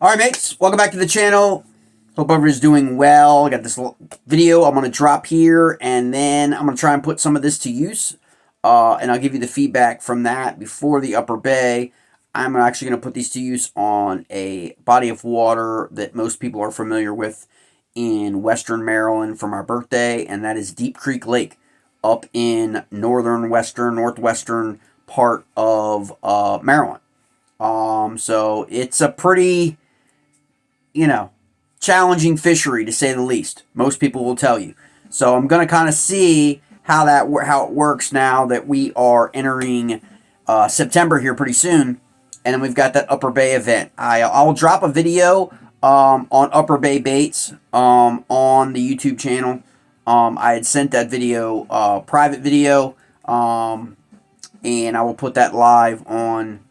Alright mates, welcome back to the channel. Hope everyone's doing well. I got this video I'm going to drop here, and then I'm going to try and put some of this to use. And I'll give you the feedback from that before the Upper Bay. I'm actually going to put these to use on a body of water that most people are familiar with in Western Maryland for my birthday, and that is Deep Creek Lake up in northwestern part of Maryland. So it's a pretty, challenging fishery to say the least. Most people will tell you. So I'm going to kind of see how it works now that we are entering September here pretty soon, and then we've got that Upper Bay event. I'll drop a video on Upper Bay baits on the YouTube channel. I had sent that video, private video, and I will put that live on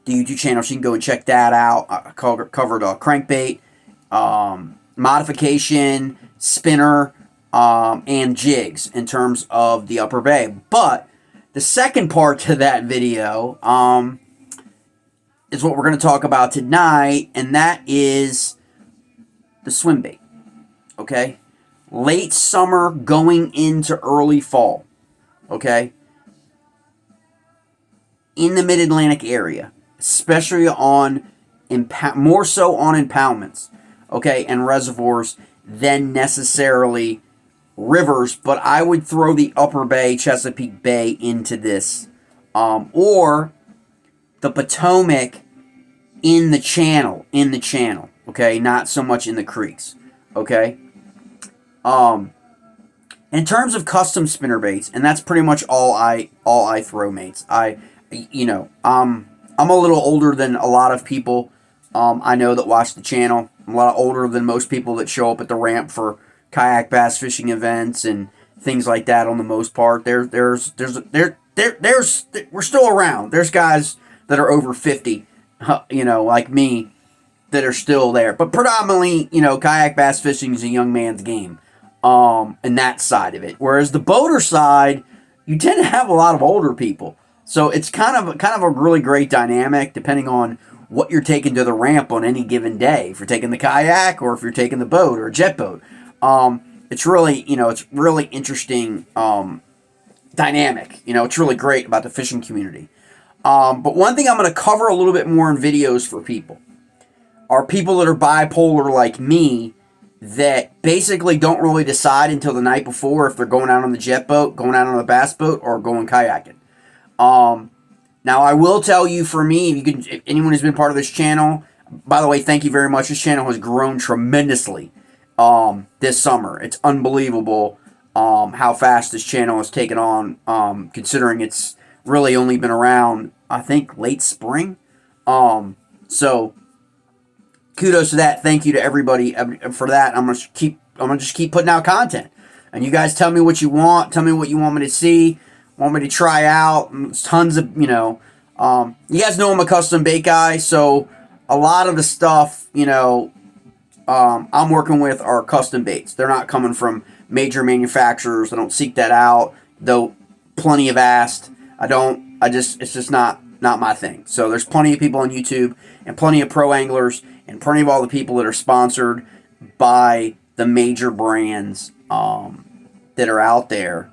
the YouTube channel, so you can go and check that out. I covered crankbait, modification, spinner, and jigs in terms of the Upper Bay. But the second part to that video is what we're going to talk about tonight, and that is the swim bait. Okay? Late summer going into early fall. Okay? In the Mid-Atlantic area, especially on more so on impoundments, okay, and reservoirs than necessarily rivers. But I would throw the Upper Bay, Chesapeake Bay into this, or the Potomac in the channel, okay, not so much in the creeks, okay. In terms of custom spinner baits, and that's pretty much all I throw, mates. I'm a little older than a lot of people I know that watch the channel. I'm a lot older than most people that show up at the ramp for kayak bass fishing events and things like that. On the most part, we're still around. There's guys that are over 50, like me, that are still there. But predominantly, kayak bass fishing is a young man's game, and that side of it. Whereas the boater side, you tend to have a lot of older people. So it's kind of a really great dynamic depending on what you're taking to the ramp on any given day. If you're taking the kayak or if you're taking the boat or a jet boat, it's really interesting dynamic. It's really great about the fishing community. But one thing I'm going to cover a little bit more in videos for people are people that are bipolar like me, that basically don't really decide until the night before if they're going out on the jet boat, going out on the bass boat, or going kayaking. Now I will tell you, for me, if anyone who's been part of this channel, by the way, thank you very much. This channel has grown tremendously, this summer. It's unbelievable, how fast this channel has taken on, considering it's really only been around, I think, late spring. So kudos to that. Thank you to everybody for that. I'm gonna just keep putting out content, and you guys tell me what you want. Tell me what you want me to see. Want me to try out. Tons of, you guys know I'm a custom bait guy, so a lot of the stuff, I'm working with are custom baits. They're not coming from major manufacturers. I don't seek that out, though plenty have asked. It's just not my thing. So there's plenty of people on YouTube and plenty of pro anglers and plenty of all the people that are sponsored by the major brands that are out there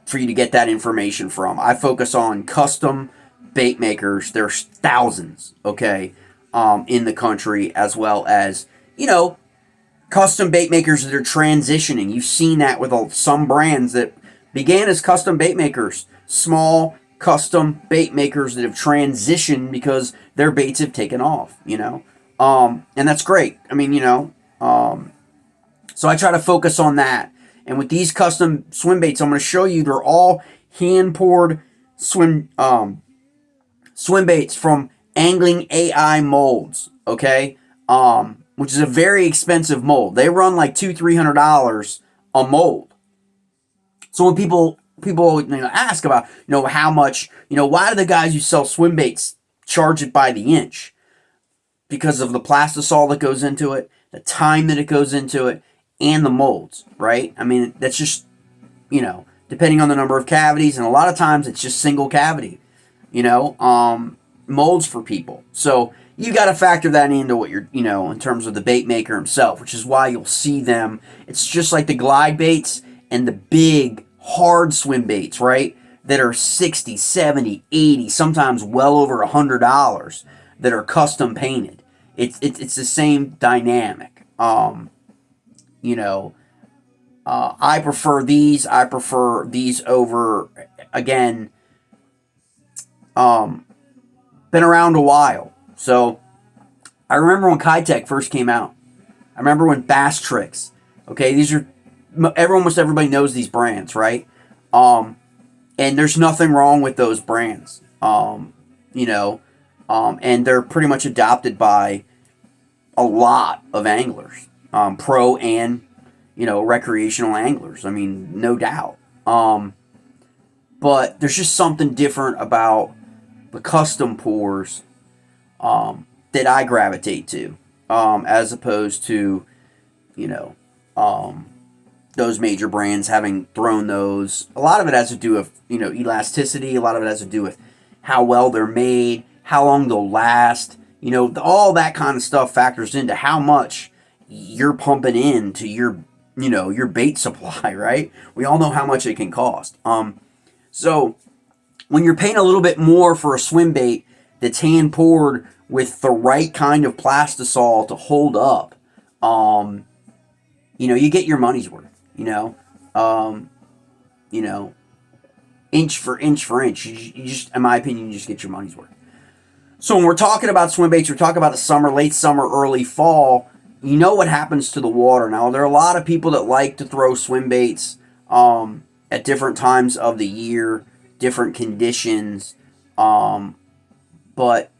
for you to get that information from. I focus on custom bait makers. There's thousands, okay, in the country, as well as, custom bait makers that are transitioning. You've seen that with some brands that began as custom bait makers, small custom bait makers that have transitioned because their baits have taken off, and that's great. I mean, so I try to focus on that. And with these custom swim baits, I'm going to show you, they're all hand-poured swim baits from Angling AI molds, okay? Which is a very expensive mold. They run like $200-300 a mold. So when people ask about, how much, why do the guys who sell swim baits charge it by the inch? Because of the plastisol that goes into it, the time that it goes into it, and the molds, right? I mean, that's just, depending on the number of cavities, and a lot of times it's just single cavity, molds for people. So you got to factor that into what you're, in terms of the bait maker himself, which is why you'll see them. It's just like the glide baits and the big, hard swim baits, right? That are 60, 70, 80, sometimes well over $100 that are custom painted. It's the same dynamic. I prefer these. I prefer these over, again, been around a while. So I remember when Kitech first came out. I remember when Bass Tricks. Okay, these are, almost everybody knows these brands, right? And there's nothing wrong with those brands. And they're pretty much adopted by a lot of anglers, pro and, recreational anglers. I mean, no doubt. But there's just something different about the custom pours that I gravitate to, as opposed to, those major brands having thrown those. A lot of it has to do with, elasticity. A lot of it has to do with how well they're made, how long they'll last. All that kind of stuff factors into how much you're pumping into your, your bait supply, right? We all know how much it can cost. So when you're paying a little bit more for a swim bait that's hand poured with the right kind of plastisol to hold up, you get your money's worth. Inch for inch for inch. You just, in my opinion, you just get your money's worth. So when we're talking about swim baits, we're talking about the summer, late summer, early fall. You know what happens to the water. Now, there are a lot of people that like to throw swim baits at different times of the year, different conditions, but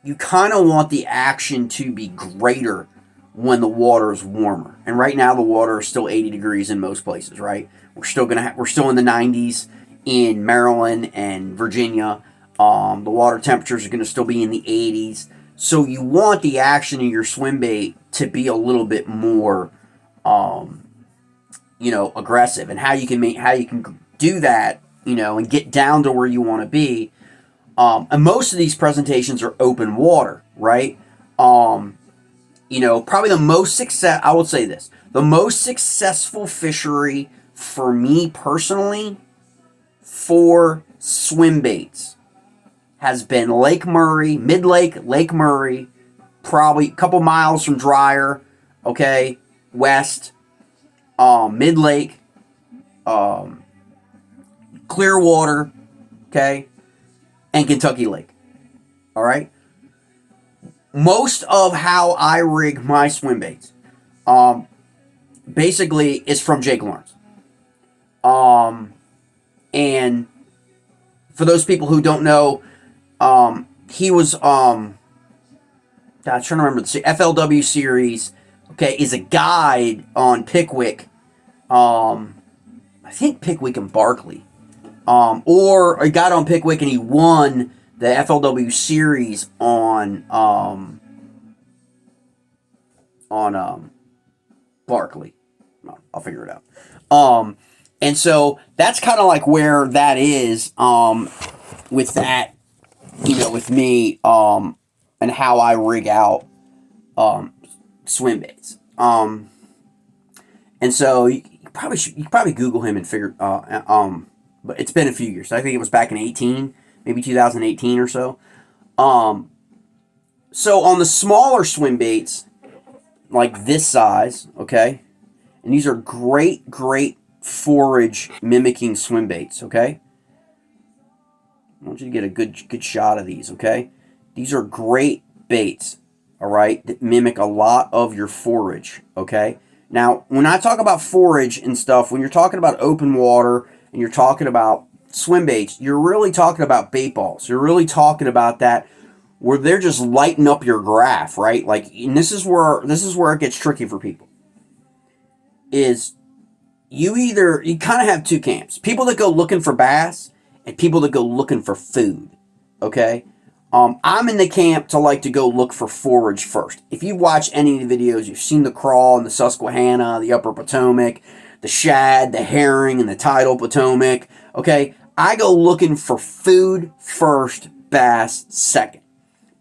you kind of want the action to be greater when the water is warmer. And right now the water is still 80 degrees in most places, right? We're still in the 90s in Maryland and Virginia. The water temperatures are going to still be in the 80s. So you want the action in your swim bait to be a little bit more aggressive. And how you can do that, and get down to where you want to be. And most of these presentations are open water, right? Probably the most I would say this, the most successful fishery for me personally for swim baits has been Lake Murray, Mid-Lake, Lake Murray, probably a couple miles from Dryer, okay, west, Mid-Lake, Clearwater, okay, and Kentucky Lake, all right? Most of how I rig my swim baits, basically is from Jake Lawrence. And for those people who don't know, he was, I'm trying to remember the FLW series, okay, is a guide on Pickwick, I think Pickwick and Barkley, or a guide on Pickwick, and he won the FLW series on Barkley. I'll figure it out. And so that's kind of like where that is with that, with me, and how I rig out swim baits. And so you probably Google him and figure, but it's been a few years. I think it was back in 18, maybe 2018 or so. So on the smaller swim baits, like this size, okay, and these are great forage mimicking swim baits, okay? I want you to get a good shot of these, okay? These are great baits, all right, that mimic a lot of your forage, okay? Now, when I talk about forage and stuff, when you're talking about open water and you're talking about swim baits, you're really talking about bait balls. You're really talking about that where they're just lighting up your graph, right? Like, and this is where it gets tricky for people. Is you kind of have two camps. People that go looking for bass and people that go looking for food, okay? I'm in the camp to like to go look for forage first. If you watch any of the videos, you've seen the crawl in the Susquehanna, the Upper Potomac, the shad, the herring, and the tidal Potomac, okay? I go looking for food first, bass second.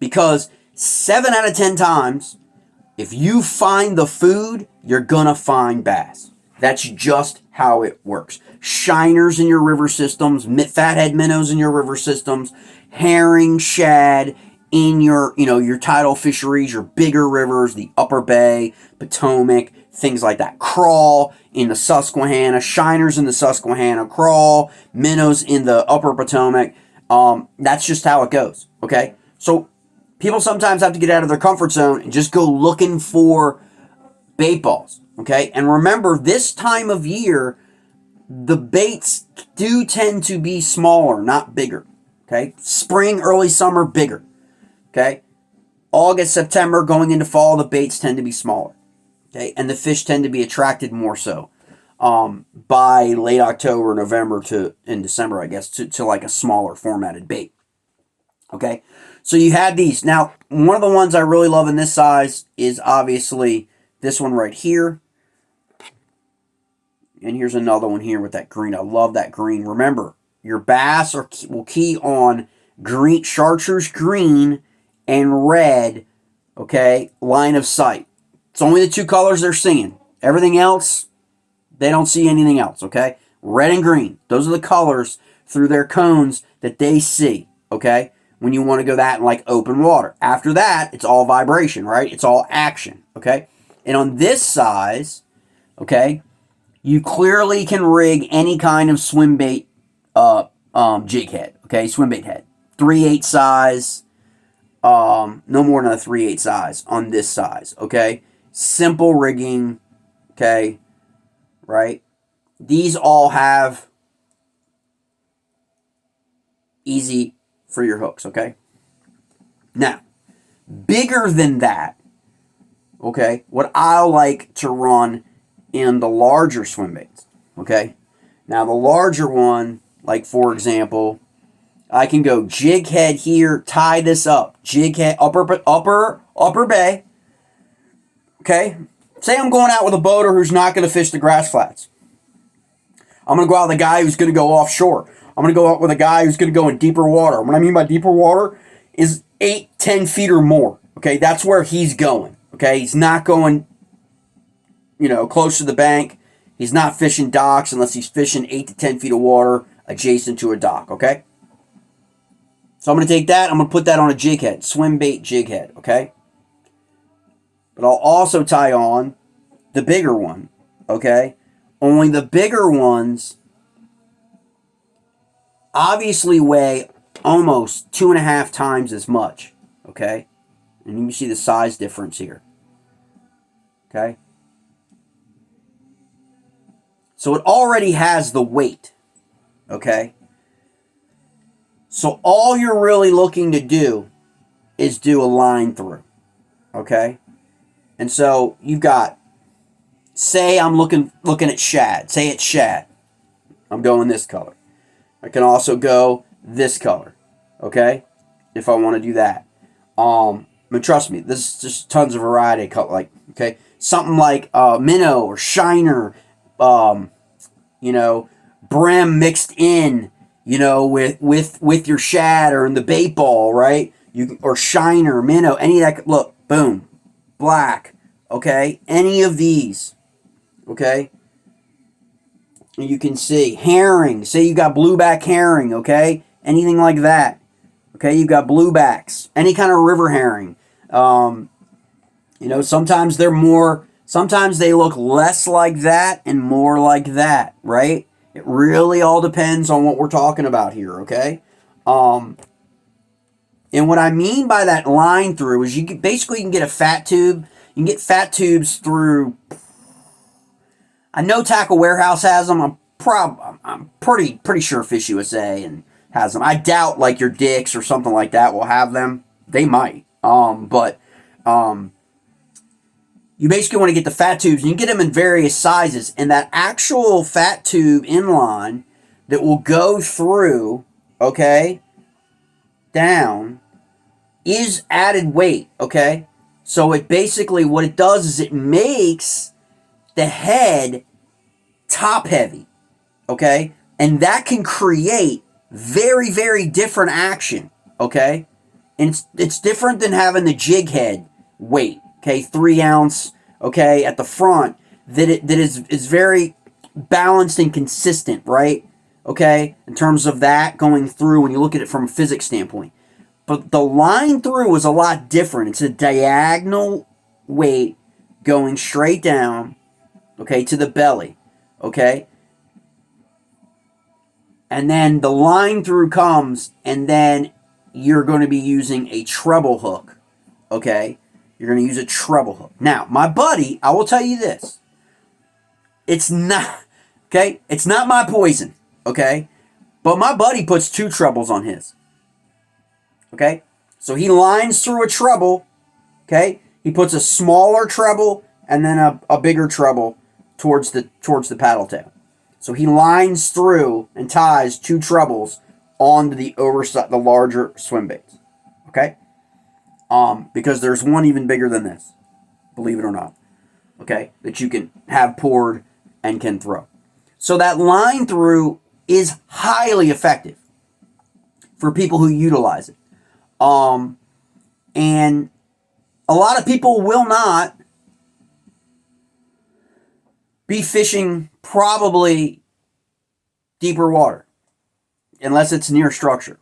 Because 7 out of 10 times, if you find the food, you're going to find bass. That's just how it works. Shiners in your river systems, fathead minnows in your river systems, herring, shad in your, your tidal fisheries, your bigger rivers, the Upper Bay, Potomac, things like that. Crawl in the Susquehanna, shiners in the Susquehanna, crawl, minnows in the Upper Potomac. That's just how it goes, okay? So people sometimes have to get out of their comfort zone and just go looking for bait balls, okay? And remember, this time of year, the baits do tend to be smaller, not bigger, okay? Spring, early summer, bigger, okay? August, September, going into fall, the baits tend to be smaller, okay? And the fish tend to be attracted more so by late October, November in December, I guess, to like a smaller formatted bait, okay? So you had these. Now, one of the ones I really love in this size is obviously this one right here. And here's another one here with that green. I love that green. Remember, your bass will key on green, chartreuse green and red, okay, line of sight. It's only the two colors they're seeing. Everything else, they don't see anything else, okay? Red and green. Those are the colors through their cones that they see, okay? When you want to go that in like open water. After that, it's all vibration, right? It's all action, okay? And on this size, okay, you clearly can rig any kind of swim bait jig head, okay? Swim bait head. 3/8 size, no more than a 3/8 size on this size, okay? Simple rigging, okay, right? These all have easy for your hooks, okay? Now, bigger than that, okay, what I like to run in the larger swim baits, okay? Now, the larger one, like for example, I can go jig head here, tie this up, jig head, upper bay, okay? Say I'm going out with a boater who's not going to fish the grass flats. I'm going to go out with a guy who's going to go offshore. I'm going to go out with a guy who's going to go in deeper water. What I mean by deeper water is 8-10 feet or more. Okay, that's where he's going. Okay, he's not going, close to the bank. He's not fishing docks unless he's fishing 8 to 10 feet of water adjacent to a dock. Okay, so I'm going to take that. I'm going to put that on a jig head, swim bait jig head. Okay, but I'll also tie on the bigger one. Okay, only the bigger ones obviously weigh almost 2.5 times as much, okay? And you can see the size difference here, okay? So it already has the weight, okay? So all you're really looking to do is do a line through, okay? And so you've got, say I'm looking at shad. Say it's shad. I'm going this color. I can also go this color, okay? If I want to do that. But trust me, this is just tons of variety of color. Like, okay, something like minnow or shiner, brim mixed in, with your shad or in the bait ball, right? Or shiner, minnow, any of that. Look, boom, black, okay? Any of these, okay? You can see herring. Say you got blueback herring, okay? Anything like that. Okay, you've got bluebacks. Any kind of river herring. Sometimes sometimes they look less like that and more like that, right? It really all depends on what we're talking about here, okay? And what I mean by that line through is you can get a fat tube. You can get fat tubes through. I know Tackle Warehouse has them. I'm pretty sure Fish USA has them. I doubt like your Dick's or something like that will have them. They might. But you basically want to get the fat tubes, and you can get them in various sizes. And that actual fat tube inline that will go through, okay, down, is added weight, okay? So it basically, what it does is it makes the head top heavy, okay? And that can create very, very different action, okay? And it's different than having the jig head weight, okay, 3 ounce, okay, at the front, that is very balanced and consistent, right? Okay, in terms of that going through when you look at it from a physics standpoint. But the line through is a lot different. It's a diagonal weight going straight down, okay, to the belly, okay? And then the line through comes, and then you're going to be using a treble hook, okay? You're going to use a treble hook. Now, my buddy, I will tell you this. It's not, okay? It's not my poison, okay? But my buddy puts 2 trebles on his, okay? So he lines through a treble, okay? He puts a smaller treble and then a bigger treble towards the paddle tail. So he lines through and ties 2 trebles onto the overside, the larger swim baits, okay? Because there's one even bigger than this, believe it or not, okay, that you can have poured and can throw. So that line through is highly effective for people who utilize it. And a lot of people will not be fishing probably deeper water unless it's near structure.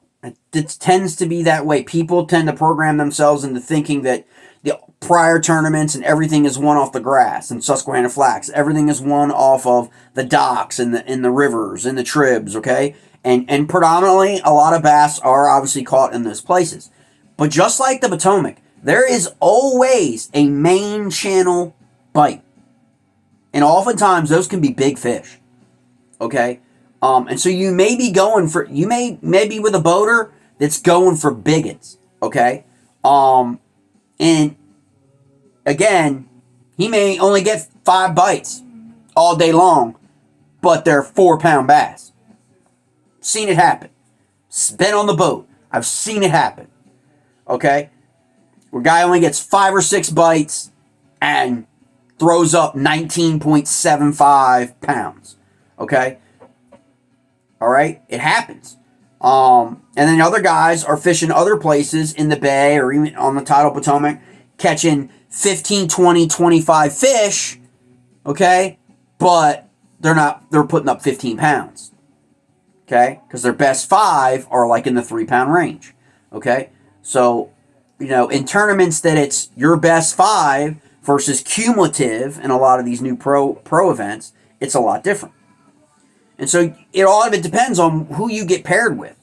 It tends to be that way. People tend to program themselves into thinking that the prior tournaments and everything is won off the grass and Susquehanna Flats. Everything is won off of the docks and the rivers and the tribs, okay? And predominantly, a lot of bass are obviously caught in those places. But just like the Potomac, there is always a main channel bite. And oftentimes, those can be big fish, okay? And so you may be going for, you may be with a boater that's going for biggins, okay? And again, he may only get 5 bites all day long, but they're 4-pound bass. Seen it happen. Been on the boat. I've seen it happen, okay? Where a guy only gets 5 or 6 bites and throws up 19.75 pounds, okay? All right, it happens. And then other guys are fishing other places in the bay or even on the tidal Potomac, catching 15, 20, 25 fish, okay? But they're putting up 15 pounds, okay? Because their best 5 are like in the 3-pound range, okay? So, you know, in tournaments that it's your best 5 versus cumulative in a lot of these new pro events, it's a lot different. And so it all of it depends on who you get paired with.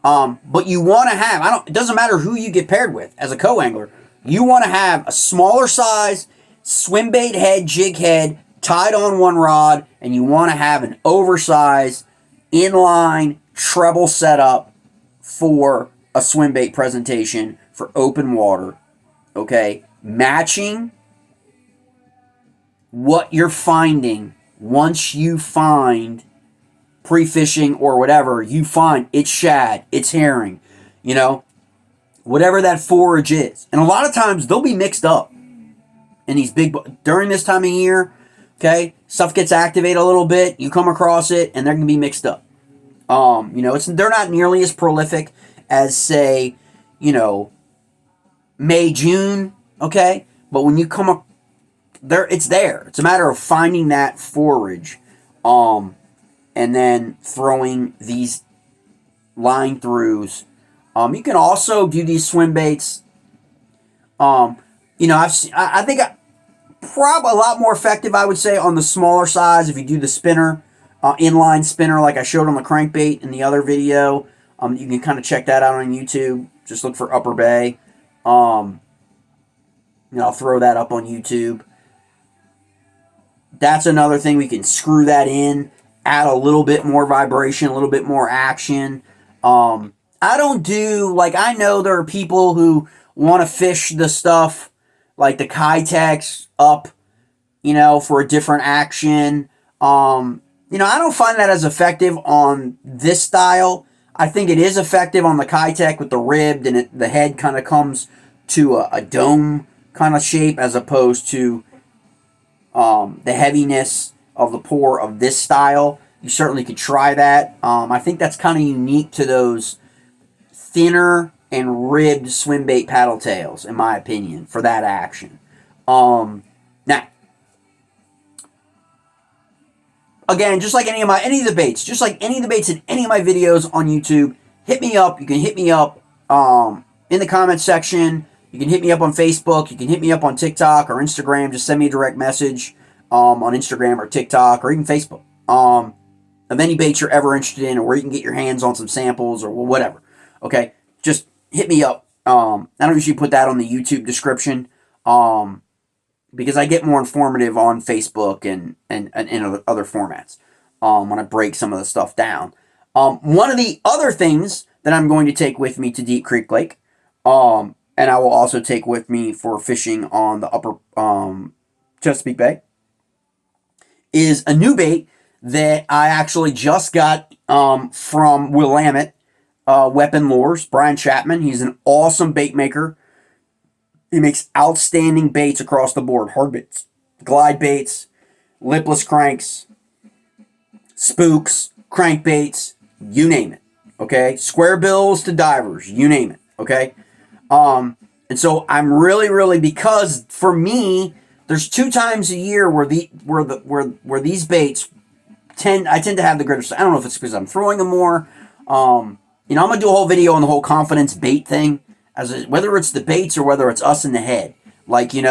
But you want to have, it doesn't matter who you get paired with as a co-angler, you want to have a smaller size swim bait head, jig head, tied on one rod, and you want to have an oversized inline treble setup for a swim bait presentation for open water, okay? Matching what you're finding once you find pre-fishing or whatever, you find it's shad, it's herring, you know, whatever that forage is. And a lot of times they'll be mixed up in these big, during this time of year, okay, stuff gets activated a little bit, you come across it, and they're going to be mixed up. You know, they're not nearly as prolific as, say, you know, May, June, okay, but when you come up, it's there. It's a matter of finding that forage, and then throwing these line throughs. You can also do these swim baits. You know, I think probably a lot more effective, I would say, on the smaller size if you do the spinner, inline spinner like I showed on the crankbait in the other video. You can kind of check that out on YouTube. Just look for Upper Bay. You know, I'll throw that up on YouTube. That's another thing. We can screw that in, add a little bit more vibration, a little bit more action. I don't do, like, I know there are people who want to fish the stuff like the Kitex up, you know, for a different action. You know, I don't find that as effective on this style. I think it is effective on the Kitech with the ribbed and the head kind of comes to a dome kind of shape as opposed to the heaviness of the pour of this style. You certainly could try that. I think that's kind of unique to those thinner and ribbed swim bait paddle tails, in my opinion, for that action. Now, again, just like any of the baits, just like any of the baits in any of my videos on YouTube, hit me up. You can hit me up in the comment section. You can hit me up on Facebook. You can hit me up on TikTok or Instagram. Just send me a direct message on Instagram or TikTok or even Facebook of any baits you're ever interested in, or where you can get your hands on some samples or whatever. Okay, just hit me up. I don't usually put that on the YouTube description because I get more informative on Facebook and other formats when I break some of the stuff down. One of the other things that I'm going to take with me to Deep Creek Lake, and I will also take with me for fishing on the upper Chesapeake Bay, is a new bait that I actually just got from Willamette Weapon Lures, Brian Chapman. He's an awesome bait maker. He makes outstanding baits across the board. Hard baits, glide baits, lipless cranks, spooks, crankbaits, you name it. Okay? Square bills to divers, you name it. Okay? And so I'm really, because for me, there's 2 times a year where these baits I tend to have the greater. I don't know if it's because I'm throwing them more. I'm gonna do a whole video on the whole confidence bait thing, whether it's the baits or whether it's us in the head. Like it's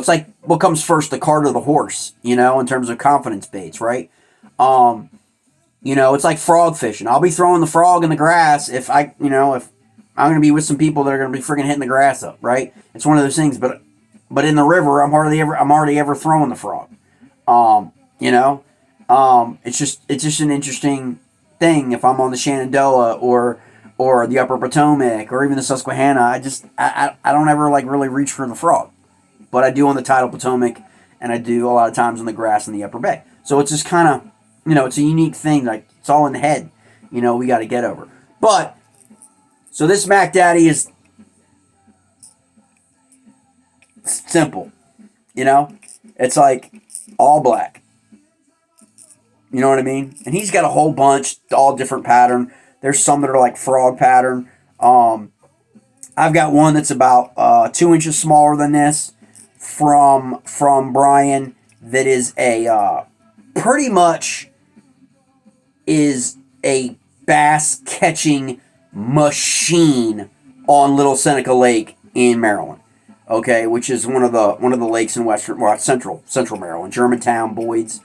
like what comes first, the cart or the horse. In terms of confidence baits, right? It's like frog fishing. I'll be throwing the frog in the grass if I'm gonna be with some people that are gonna be freaking hitting the grass up, right? It's one of those things. But in the river, I'm hardly ever throwing the frog. It's just an interesting thing. If I'm on the Shenandoah or the Upper Potomac or even the Susquehanna, I don't ever really reach for the frog, but I do on the tidal Potomac, and I do a lot of times on the grass in the Upper Bay. So it's just kind of, it's a unique thing. Like, it's all in the head, we got to get over. But so this Mac Daddy is simple, it's like all black. You know what I mean? And he's got a whole bunch, all different pattern. There's some that are like frog pattern. I've got one that's about 2 inches smaller than this from Brian. That is pretty much is a bass catching machine on Little Seneca Lake in Maryland. Okay, which is one of the lakes in central Maryland, Germantown, Boyd's.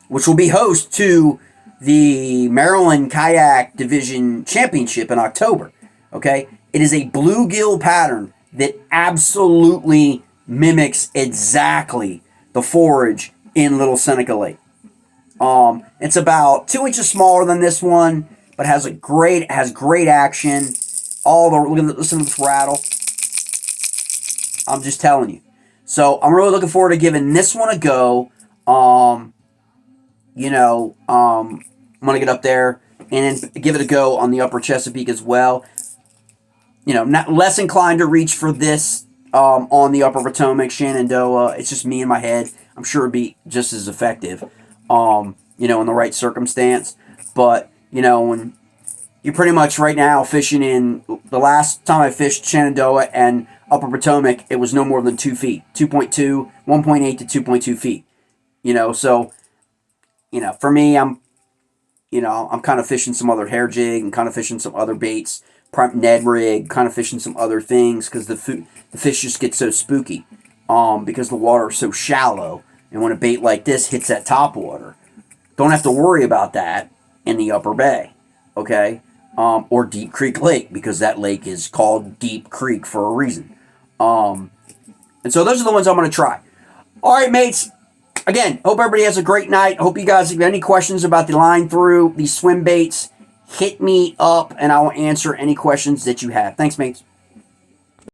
Which will be host to the Maryland Kayak Division Championship in October. Okay? It is a bluegill pattern that absolutely mimics exactly the forage in Little Seneca Lake. It's about 2 inches smaller than this one, but has great action. Listen to this rattle. I'm just telling you. So I'm really looking forward to giving this one a go. I'm going to get up there and then give it a go on the Upper Chesapeake as well. Not less inclined to reach for this on the Upper Potomac, Shenandoah. It's just me in my head. I'm sure it'd be just as effective, in the right circumstance. But, when you're pretty much right now fishing in, the last time I fished Shenandoah and Upper Potomac, it was no more than 2 feet, 1.8 to 2.2 feet. So, for me, I'm kind of fishing some other hair jig and kind of fishing some other baits, Ned rig, kind of fishing some other things because the fish just get so spooky because the water is so shallow. And when a bait like this hits that top water, don't have to worry about that in the Upper Bay, okay? Or Deep Creek Lake, because that lake is called Deep Creek for a reason. And so those are the ones I'm going to try. All right, mates. Again, hope everybody has a great night. Hope you guys have any questions about the line through, these swim baits. Hit me up, and I will answer any questions that you have. Thanks, mates.